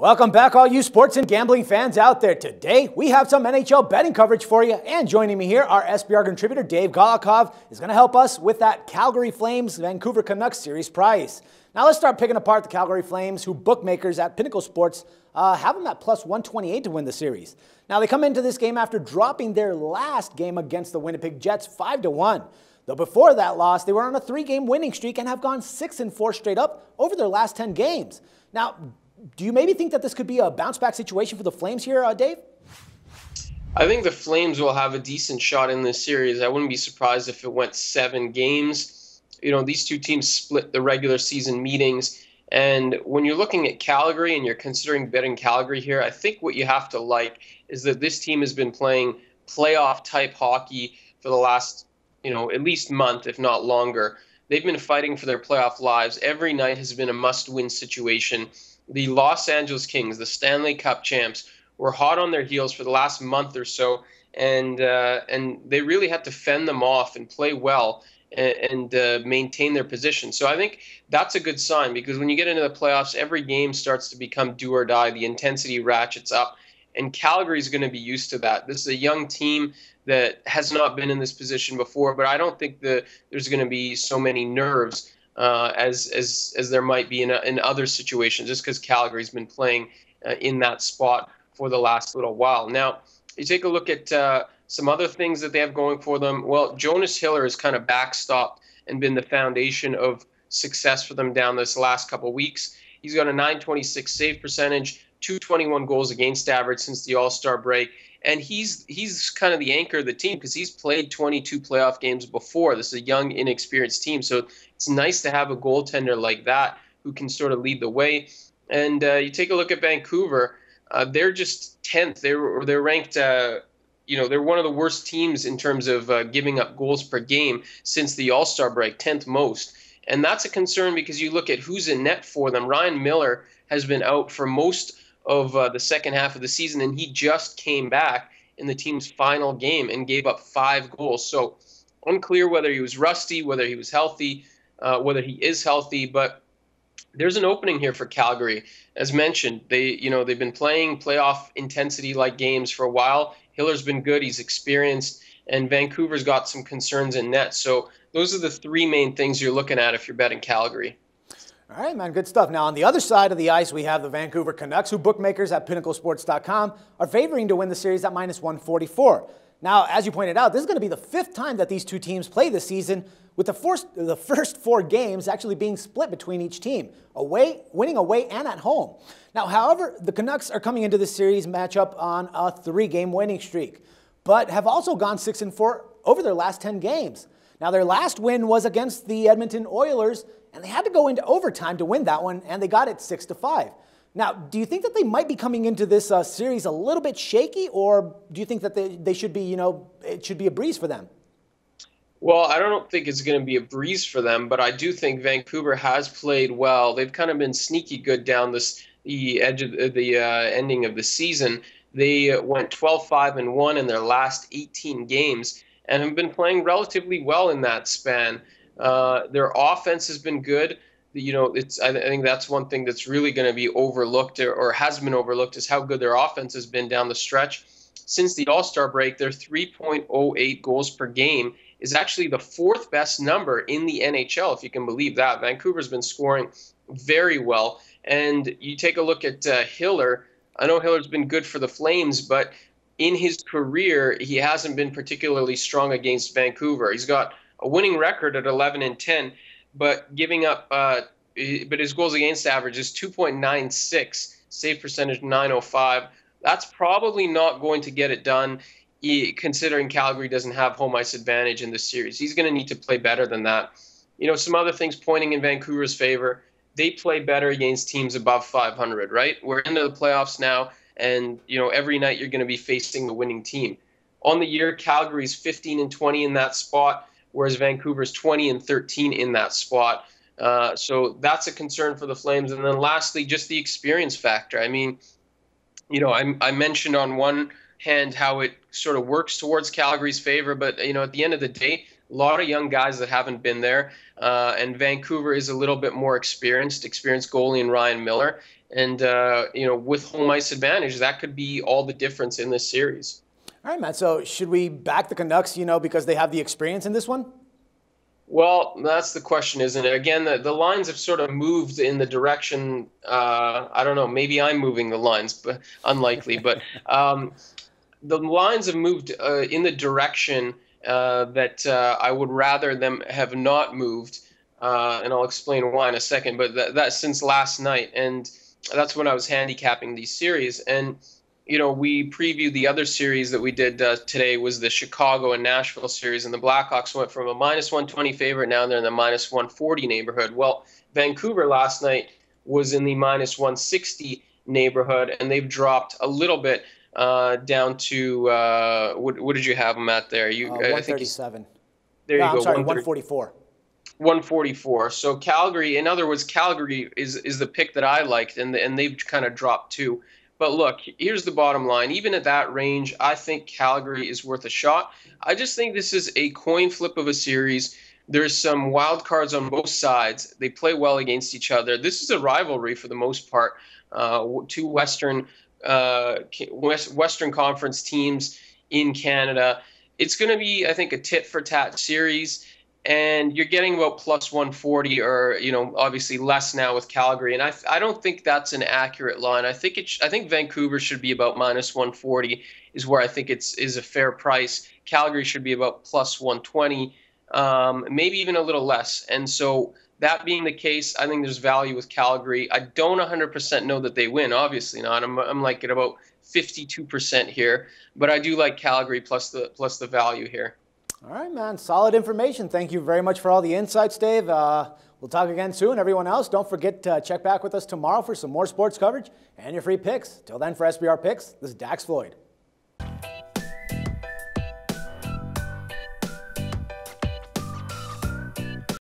Welcome back, all you sports and gambling fans out there. Today, we have some NHL betting coverage for you. And joining me here, our SBR contributor, Dave Golakov, is going to help us with that Calgary Flames Vancouver Canucks series price. Now, let's start picking apart the Calgary Flames, who bookmakers at Pinnacle Sports have them at plus 128 to win the series. Now, they come into this game after dropping their last game against the Winnipeg Jets 5-1. Though before that loss, they were on a 3-game winning streak and have gone 6-4 straight up over their last 10 games. Now, do you maybe think that this could be a bounce-back situation for the Flames here, Dave? I think the Flames will have a decent shot in this series. I wouldn't be surprised if it went 7 games. You know, these two teams split the regular season meetings. And when you're looking at Calgary and you're considering betting Calgary here, I think what you have to like is that this team has been playing playoff-type hockey for the last, at least month, if not longer. They've been fighting for their playoff lives. Every night has been a must-win situation. The Los Angeles Kings, the Stanley Cup champs, were hot on their heels for the last month or so, and they really had to fend them off and play well and maintain their position. So I think that's a good sign, because when you get into the playoffs, every game starts to become do or die. The intensity ratchets up, and Calgary is going to be used to that. This is a young team that has not been in this position before, but I don't think that there's going to be so many nerves as there might be in other situations, just because Calgary's been playing in that spot for the last little while. Now, you take a look at some other things that they have going for them. Well, Jonas Hiller has kind of backstopped and been the foundation of success for them down this last couple of weeks. He's got a .926 save percentage, 221 goals against average since the All-Star break. And he's kind of the anchor of the team because he's played 22 playoff games before. This is a young, inexperienced team. So it's nice to have a goaltender like that who can sort of lead the way. And you take a look at Vancouver. They're just 10th. They're ranked, they're one of the worst teams in terms of giving up goals per game since the All-Star break, 10th most. And that's a concern because you look at who's in net for them. Ryan Miller has been out for most of the second half of the season, and he just came back in the team's final game and gave up 5 goals. So unclear whether he was rusty, whether he was healthy, whether he is healthy, but there's an opening here for Calgary. As mentioned, they've been playing playoff intensity-like games for a while. Hiller's been good, he's experienced, and Vancouver's got some concerns in net. So those are the 3 main things you're looking at if you're betting Calgary. All right, man, good stuff. Now, on the other side of the ice, we have the Vancouver Canucks, who bookmakers at PinnacleSports.com are favoring to win the series at minus 144. Now, as you pointed out, this is going to be the 5th time that these two teams play this season, with the first 4 games actually being split between each team, winning away and at home. Now, however, the Canucks are coming into this series matchup on a 3-game winning streak, but have also gone 6-4 over their last 10 games. Now, their last win was against the Edmonton Oilers, and they had to go into overtime to win that one, and they got it 6-5. Now, do you think that they might be coming into this series a little bit shaky, or do you think that they should be, it should be a breeze for them? Well, I don't think it's going to be a breeze for them, but I do think Vancouver has played well. They've kind of been sneaky good down the edge of the ending of the season. They went 12-5-1 in their last 18 games and have been playing relatively well in that span. Their offense has been good. I think that's one thing that's really going to be overlooked or has been overlooked is how good their offense has been down the stretch. Since the All-Star break, their 3.08 goals per game is actually the 4th best number in the NHL, if you can believe that. Vancouver's been scoring very well. And you take a look at Hiller. I know Hiller's been good for the Flames, but in his career, he hasn't been particularly strong against Vancouver. He's got a winning record at 11-10, but giving up, but his goals against average is 2.96, save percentage 905. That's probably not going to get it done, considering Calgary doesn't have home ice advantage in this series. He's going to need to play better than that. Some other things pointing in Vancouver's favor. They play better against teams above 500, right? We're into the playoffs now, and every night you're going to be facing the winning team. On the year, Calgary's 15-20 in that spot, whereas Vancouver's 20-13 in that spot. So that's a concern for the Flames. And then lastly, just the experience factor. I mean, I mentioned on one hand how it sort of works towards Calgary's favor, but, at the end of the day, A lot of young guys that haven't been there, and Vancouver is a little bit more experienced goalie in Ryan Miller. And, with home ice advantage, that could be all the difference in this series. All right, Matt. So should we back the Canucks, because they have the experience in this one? Well, that's the question, isn't it? Again, the lines have sort of moved in the direction, I don't know, maybe I'm moving the lines, but unlikely. But the lines have moved in the direction that I would rather them have not moved, and I'll explain why in a second. But that's since last night, and that's when I was handicapping these series. And we previewed the other series that we did today was the Chicago and Nashville series, and the Blackhawks went from a -120 favorite, now they're in the -140 neighborhood. Well, Vancouver last night was in the -160 neighborhood, and they've dropped a little bit down to what did you have them at there? 137. There you go. I'm sorry, 144. 144. So Calgary, in other words, Calgary is the pick that I liked, and they've kind of dropped too. But look, here's the bottom line. Even at that range, I think Calgary is worth a shot. I just think this is a coin flip of a series. There's some wild cards on both sides. They play well against each other. This is a rivalry for the most part. Two Western Conference teams in Canada. It's going to be, I think, a tit-for-tat series. And you're getting about +140, or obviously less now with Calgary, and I don't think that's an accurate line. I think Vancouver should be about -140 is where I think is a fair price. Calgary should be about +120, maybe even a little less. And so that being the case, I think there's value with Calgary. I don't 100% know that they win. Obviously not. I'm like at about 52% here, but I do like Calgary plus the value here. All right, man. Solid information. Thank you very much for all the insights, Dave. We'll talk again soon. Everyone else, don't forget to check back with us tomorrow for some more sports coverage and your free picks. Till then, for SBR Picks, this is Dax Floyd.